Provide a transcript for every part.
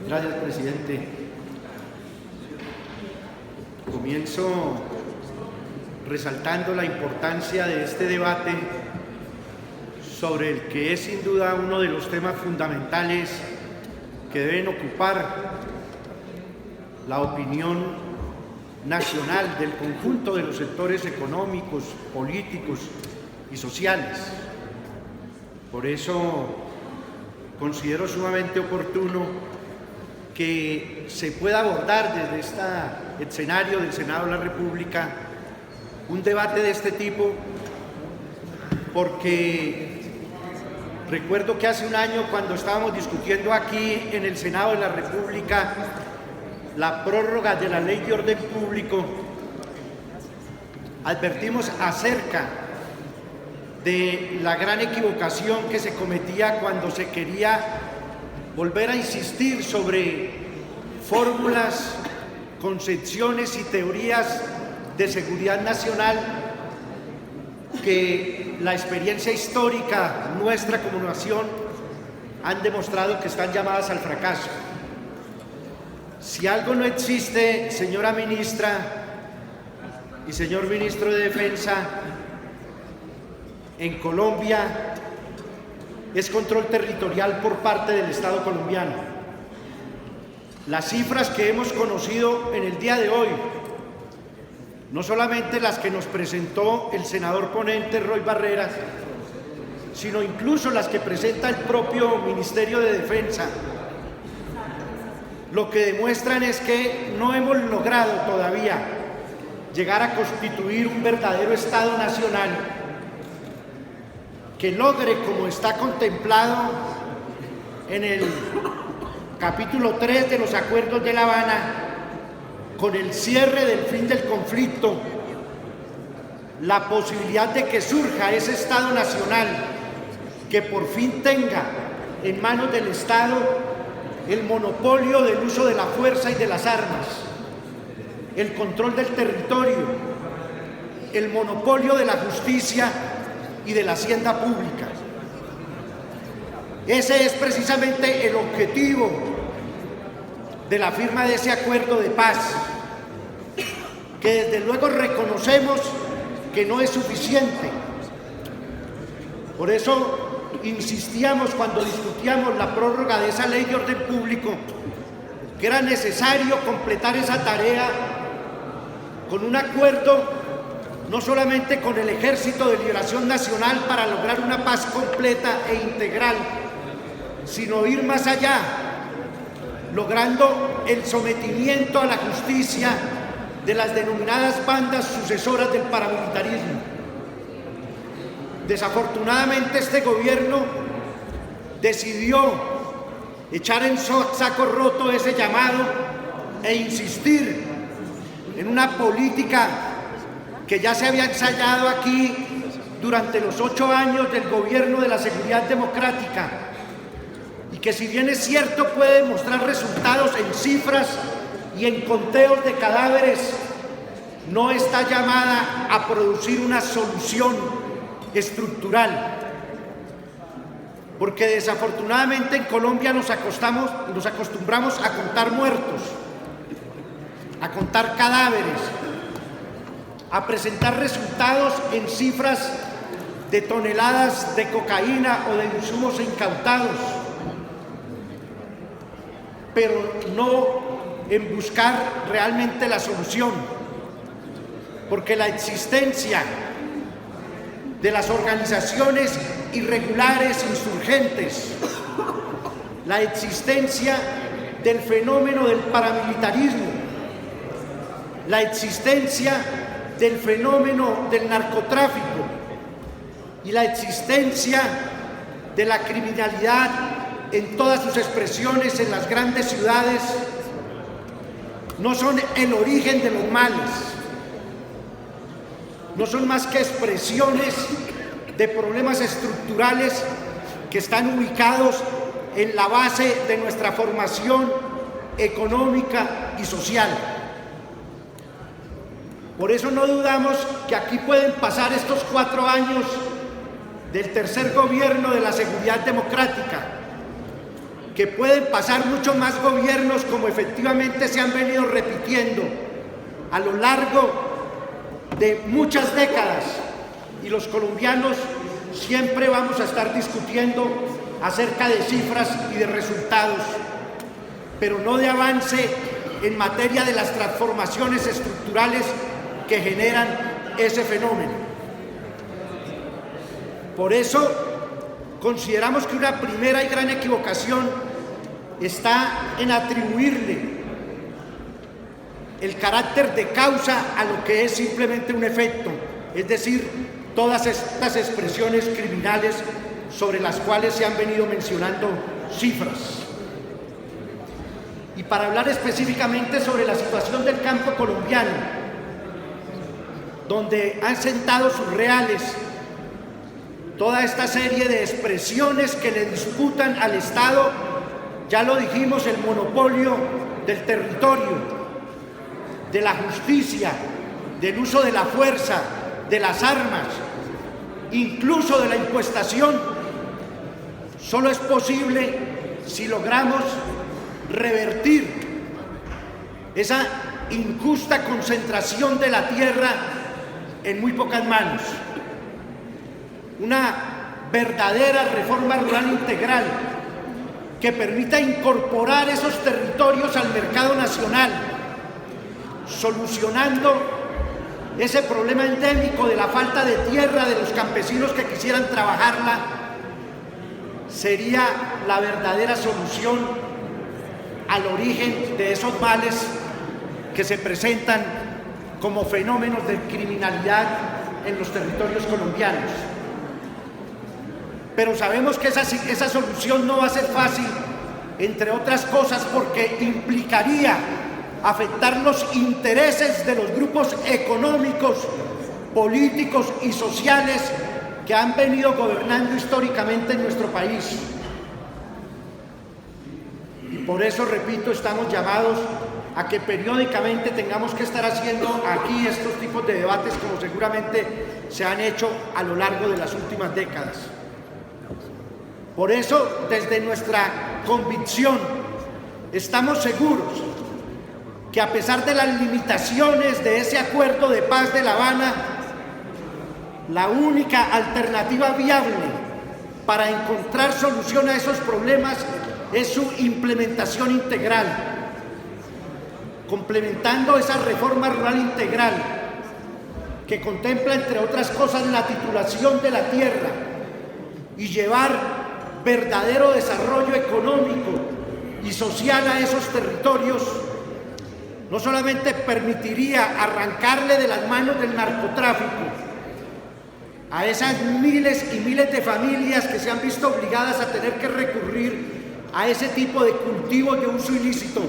Gracias, presidente. Comienzo resaltando la importancia de este debate sobre el que es sin duda uno de los temas fundamentales que deben ocupar la opinión nacional del conjunto de los sectores económicos, políticos y sociales. Por eso considero sumamente oportuno que se pueda abordar desde este escenario del Senado de la República un debate de este tipo, porque recuerdo que hace un año, cuando estábamos discutiendo aquí en el Senado de la República la prórroga de la Ley de Orden Público, advertimos acerca de la gran equivocación que se cometía cuando se quería volver a insistir sobre fórmulas, concepciones y teorías de seguridad nacional que la experiencia histórica nuestra como nación han demostrado que están llamadas al fracaso. Si algo no existe, señora ministra y señor ministro de Defensa, en Colombia, es control territorial por parte del Estado colombiano. Las cifras que hemos conocido en el día de hoy, no solamente las que nos presentó el senador ponente Roy Barreras, sino incluso las que presenta el propio Ministerio de Defensa, lo que demuestran es que no hemos logrado todavía llegar a constituir un verdadero Estado nacional que logre, como está contemplado en el capítulo 3 de los Acuerdos de La Habana, con el cierre del fin del conflicto, la posibilidad de que surja ese Estado nacional que por fin tenga en manos del Estado el monopolio del uso de la fuerza y de las armas, el control del territorio, el monopolio de la justicia y de la hacienda pública. Ese es precisamente el objetivo de la firma de ese acuerdo de paz, que desde luego reconocemos que no es suficiente. Por eso insistíamos cuando discutíamos la prórroga de esa ley de orden público, que era necesario completar esa tarea con un acuerdo no solamente con el Ejército de Liberación Nacional para lograr una paz completa e integral, sino ir más allá, logrando el sometimiento a la justicia de las denominadas bandas sucesoras del paramilitarismo. Desafortunadamente, este gobierno decidió echar en saco roto ese llamado e insistir en una política que ya se había ensayado aquí durante los 8 años del gobierno de la seguridad democrática, y que, si bien es cierto, puede mostrar resultados en cifras y en conteos de cadáveres, no está llamada a producir una solución estructural, porque desafortunadamente en Colombia nos acostumbramos a contar muertos, a contar cadáveres, a presentar resultados en cifras de toneladas de cocaína o de insumos incautados, pero no en buscar realmente la solución, porque la existencia de las organizaciones irregulares insurgentes, la existencia del fenómeno del paramilitarismo, la existencia del fenómeno del narcotráfico y la existencia de la criminalidad en todas sus expresiones en las grandes ciudades no son el origen de los males, no son más que expresiones de problemas estructurales que están ubicados en la base de nuestra formación económica y social. Por eso no dudamos que aquí pueden pasar estos 4 años del tercer gobierno de la seguridad democrática, que pueden pasar muchos más gobiernos, como efectivamente se han venido repitiendo a lo largo de muchas décadas, y los colombianos siempre vamos a estar discutiendo acerca de cifras y de resultados, pero no de avance en materia de las transformaciones estructurales que generan ese fenómeno. Por eso consideramos que una primera y gran equivocación está en atribuirle el carácter de causa a lo que es simplemente un efecto, es decir, todas estas expresiones criminales sobre las cuales se han venido mencionando cifras. Y para hablar específicamente sobre la situación del campo colombiano, donde han sentado sus reales toda esta serie de expresiones que le disputan al Estado, ya lo dijimos, el monopolio del territorio, de la justicia, del uso de la fuerza, de las armas, incluso de la impuestación, solo es posible si logramos revertir esa injusta concentración de la tierra en muy pocas manos. Una verdadera reforma rural integral que permita incorporar esos territorios al mercado nacional, solucionando ese problema endémico de la falta de tierra de los campesinos que quisieran trabajarla, sería la verdadera solución al origen de esos males que se presentan como fenómenos de criminalidad en los territorios colombianos. Pero sabemos que esa solución no va a ser fácil, entre otras cosas porque implicaría afectar los intereses de los grupos económicos, políticos y sociales que han venido gobernando históricamente en nuestro país. Y por eso, repito, estamos llamados a que periódicamente tengamos que estar haciendo aquí estos tipos de debates como seguramente se han hecho a lo largo de las últimas décadas. Por eso, desde nuestra convicción, estamos seguros que a pesar de las limitaciones de ese acuerdo de paz de La Habana, la única alternativa viable para encontrar solución a esos problemas es su implementación integral, complementando esa reforma rural integral que contempla, entre otras cosas, la titulación de la tierra y llevar verdadero desarrollo económico y social a esos territorios. No solamente permitiría arrancarle de las manos del narcotráfico a esas miles y miles de familias que se han visto obligadas a tener que recurrir a ese tipo de cultivos de uso ilícito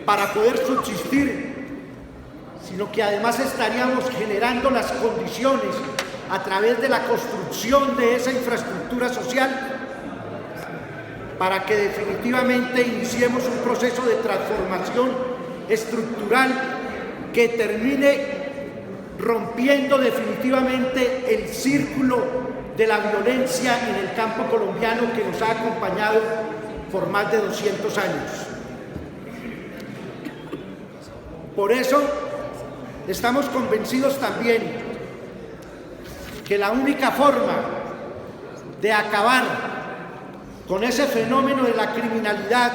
para poder subsistir, sino que además estaríamos generando las condiciones a través de la construcción de esa infraestructura social para que definitivamente iniciemos un proceso de transformación estructural que termine rompiendo definitivamente el círculo de la violencia en el campo colombiano que nos ha acompañado por más de 200 años. Por eso estamos convencidos también que la única forma de acabar con ese fenómeno de la criminalidad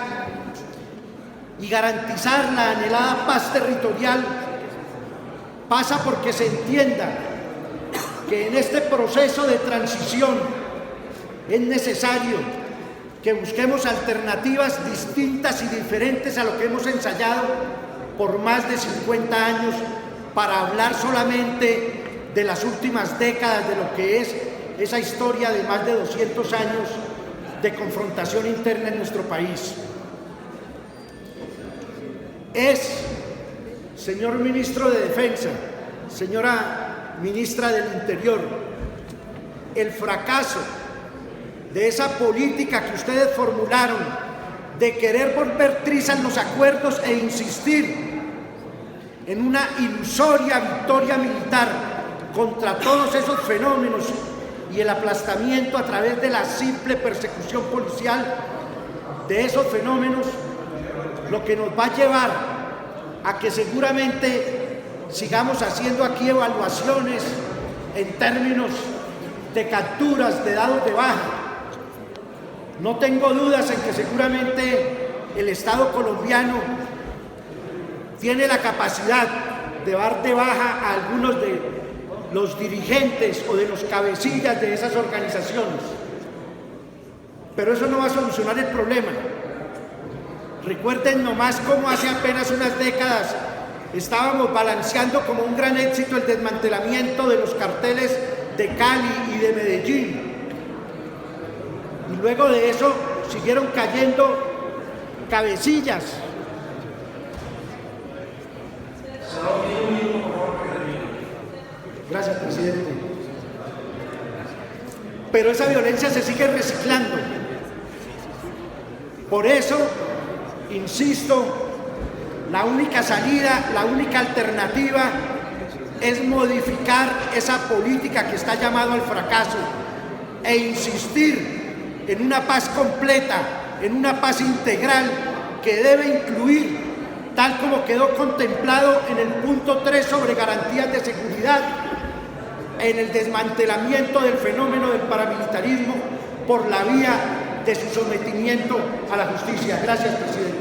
y garantizar la anhelada paz territorial pasa porque se entienda que en este proceso de transición es necesario que busquemos alternativas distintas y diferentes a lo que hemos ensayado por más de 50 años para hablar solamente de las últimas décadas de lo que es esa historia de más de 200 años de confrontación interna en nuestro país. Es, señor ministro de Defensa, señora ministra del Interior, el fracaso de esa política que ustedes formularon de querer volver trizas los acuerdos e insistir en una ilusoria victoria militar contra todos esos fenómenos y el aplastamiento a través de la simple persecución policial, de esos fenómenos, lo que nos va a llevar a que seguramente sigamos haciendo aquí evaluaciones en términos de capturas, de dados de baja. No tengo dudas en que seguramente el Estado colombiano tiene la capacidad de dar de baja a algunos de los dirigentes o de los cabecillas de esas organizaciones. Pero eso no va a solucionar el problema. Recuerden nomás cómo hace apenas unas décadas estábamos balanceando como un gran éxito el desmantelamiento de los carteles de Cali y de Medellín. Y luego de eso siguieron cayendo cabecillas. Gracias, presidente. Pero esa violencia se sigue reciclando. Por eso, insisto, la única salida, la única alternativa es modificar esa política que está llamado al fracaso e insistir en una paz completa, en una paz integral que debe incluir, tal como quedó contemplado en el punto 3 sobre garantías de seguridad, en el desmantelamiento del fenómeno del paramilitarismo por la vía de su sometimiento a la justicia. Gracias, presidente.